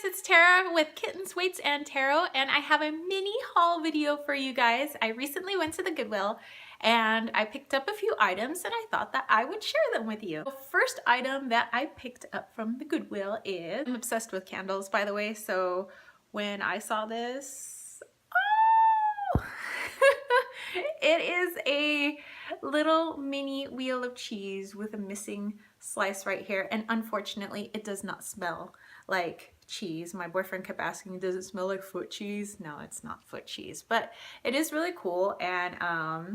it's Tara with Kittens, Weights, and Tarot, and I have a mini haul video for you guys. I recently went to the Goodwill and I picked up a few items and I thought that I would share them with you. The first item that I picked up from the Goodwill is, I'm obsessed with candles, by the way, so when I saw this, oh! It is a little mini wheel of cheese with a missing slice right here, and unfortunately it does not smell like cheese. My boyfriend kept asking, does it smell like foot cheese? No, it's not foot cheese, but it is really cool, and I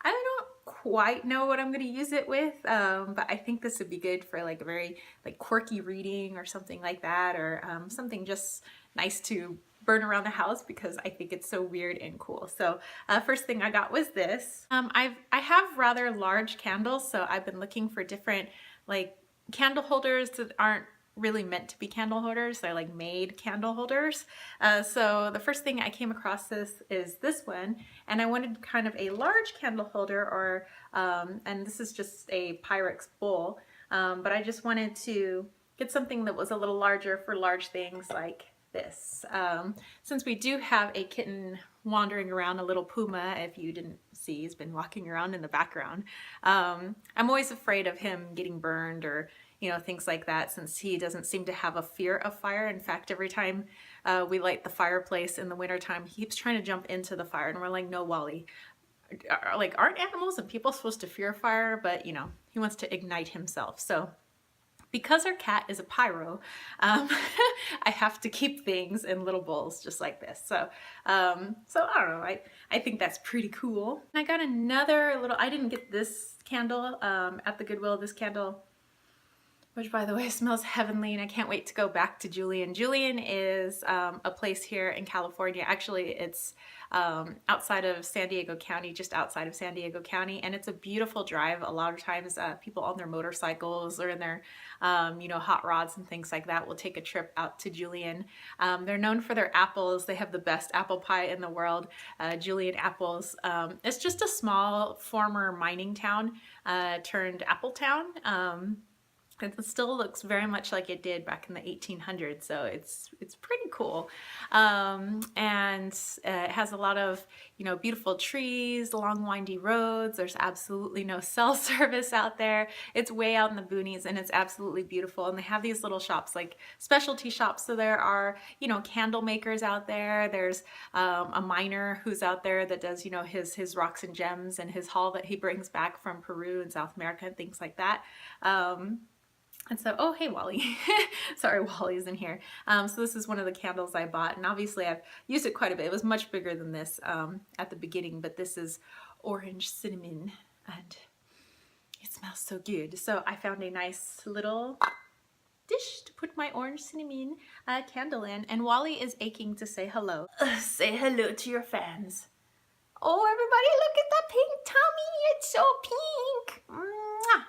don't quite know what I'm going to use it with, but I think this would be good for like a very like quirky reading or something like that, or something just nice to burn around the house because I think it's so weird and cool. So first thing I got was this. I have rather large candles, so I've been looking for different like candle holders that aren't really meant to be candle holders. They're like made candle holders. So the first thing I came across is this one, and I wanted kind of a large candle holder, or and this is just a Pyrex bowl, but I just wanted to get something that was a little larger for large things like this. Since we do have a kitten wandering around, a little puma, if you didn't see, he's been walking around in the background. I'm always afraid of him getting burned or things like that, since he doesn't seem to have a fear of fire. In fact, every time we light the fireplace in the wintertime, he keeps trying to jump into the fire, and we're like, no, Wally, like, aren't animals and people supposed to fear fire? But he wants to ignite himself. So because our cat is a pyro, I have to keep things in little bowls just like this. So I don't know, I think that's pretty cool. I got another little, I didn't get this candle at the Goodwill, this candle, which by the way smells heavenly, and I can't wait to go back to Julian. Julian is a place here in California. Actually, it's outside of San Diego County, just outside of San Diego County, and it's a beautiful drive. A lot of times people on their motorcycles or in their hot rods and things like that will take a trip out to Julian. They're known for their apples. They have the best apple pie in the world, Julian apples. It's just a small former mining town turned apple town. It still looks very much like it did back in the 1800s, so it's pretty cool. And it has a lot of beautiful trees, long windy roads. There's absolutely no cell service out there. It's way out in the boonies, and it's absolutely beautiful. And they have these little shops, like specialty shops. So there are candle makers out there. There's a miner who's out there that does his rocks and gems and his haul that he brings back from Peru and South America and things like that. And so, oh, hey, Wally. Sorry, Wally's in here. So this is one of the candles I bought, and obviously I've used it quite a bit. It was much bigger than this at the beginning, but this is orange cinnamon, and it smells so good. So I found a nice little dish to put my orange cinnamon candle in, and Wally is aching to say hello. Say hello to your fans. Oh, everybody, look at the pink tummy. It's so pink. Mwah.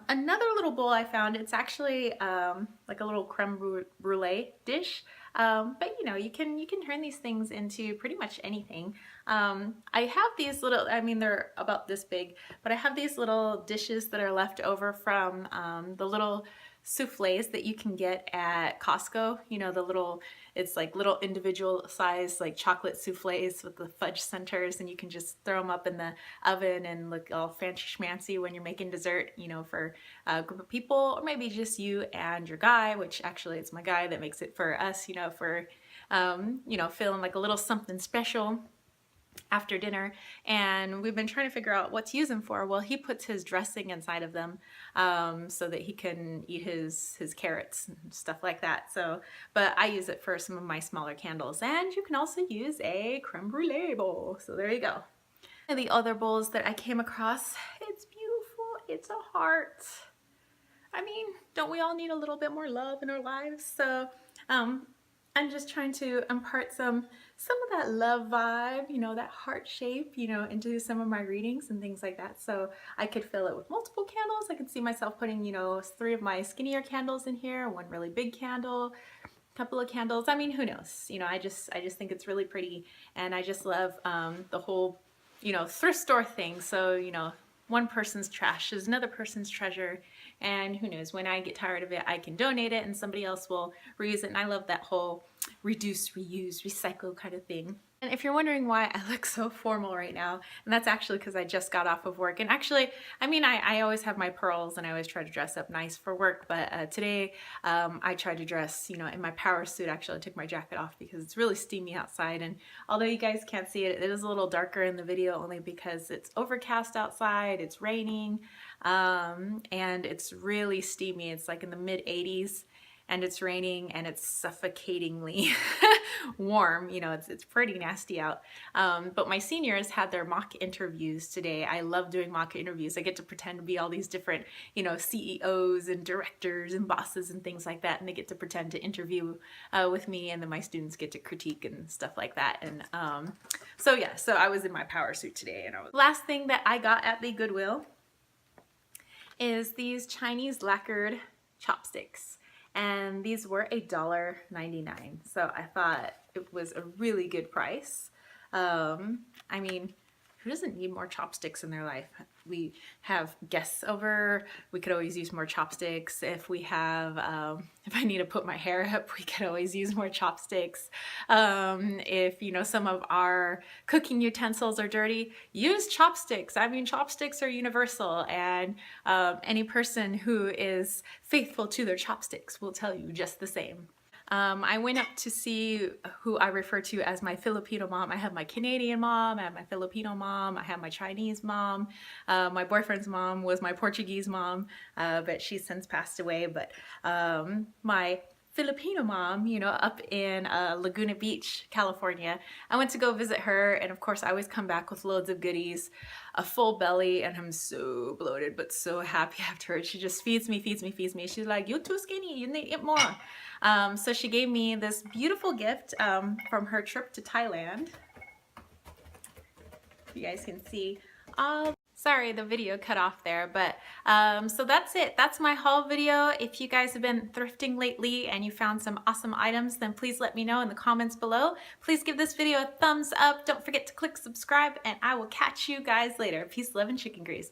Another little bowl I found, it's actually like a little creme brulee dish, but you can turn these things into pretty much anything. I have these little, I mean, they're about this big, but I have these little dishes that are left over from the little souffles that you can get at Costco. The little, it's like little individual size like chocolate souffles with the fudge centers, and you can just throw them up in the oven and look all fancy schmancy when you're making dessert, for a group of people, or maybe just you and your guy, which actually it's my guy that makes it for us, for feeling like a little something special after dinner. And we've been trying to figure out what to use them for. Well, he puts his dressing inside of them so that he can eat his carrots and stuff like that. So, but I use it for some of my smaller candles, and you can also use a creme brulee bowl. So there you go. And the other bowls that I came across, it's beautiful. It's a heart. I mean, don't we all need a little bit more love in our lives? So I'm just trying to impart some of that love vibe, that heart shape, into some of my readings and things like that. So I could fill it with multiple candles. I could see myself putting, 3 of my skinnier candles in here, 1 really big candle, a couple of candles. I mean, who knows? I just think it's really pretty, and I just love the whole, thrift store thing. So, one person's trash is another person's treasure, and who knows, when I get tired of it, I can donate it and somebody else will reuse it. And I love that whole reduce, reuse, recycle kind of thing. And if you're wondering why I look so formal right now, and that's actually because I just got off of work. And actually, I mean, I always have my pearls and I always try to dress up nice for work, but today I tried to dress, you know, in my power suit. Actually, I took my jacket off because it's really steamy outside, and although you guys can't see it, it is a little darker in the video only because it's overcast outside, it's raining, and it's really steamy. It's like in the mid 80s. And it's raining and it's suffocatingly warm. You know, it's pretty nasty out. But my seniors had their mock interviews today. I love doing mock interviews. I get to pretend to be all these different, you know, CEOs and directors and bosses and things like that. And they get to pretend to interview with me, and then my students get to critique and stuff like that. And so yeah, so I was in my power suit today. And last thing that I got at the Goodwill is these Chinese lacquered chopsticks. And these were $1.99, so I thought it was a really good price. I mean, who doesn't need more chopsticks in their life? We have guests over, we could always use more chopsticks. If we have, if I need to put my hair up, we could always use more chopsticks. If, you know, some of our cooking utensils are dirty, use chopsticks. I mean, chopsticks are universal, and any person who is faithful to their chopsticks will tell you just the same. I went up to see who I refer to as my Filipino mom. I have my Canadian mom, I have my Filipino mom, I have my Chinese mom. My boyfriend's mom was my Portuguese mom, but she's since passed away. But my Filipino mom, you know, up in Laguna Beach, California, I went to go visit her, and of course I always come back with loads of goodies, a full belly, and I'm so bloated but so happy after her. She just feeds me, feeds me, feeds me. She's like, "You're too skinny, you need to eat more." So she gave me this beautiful gift from her trip to Thailand. You guys can see all. Sorry, the video cut off there, but so that's it. That's my haul video. If you guys have been thrifting lately and you found some awesome items, then please let me know in the comments below. Please give this video a thumbs up. Don't forget to click subscribe, and I will catch you guys later. Peace, love, and chicken grease.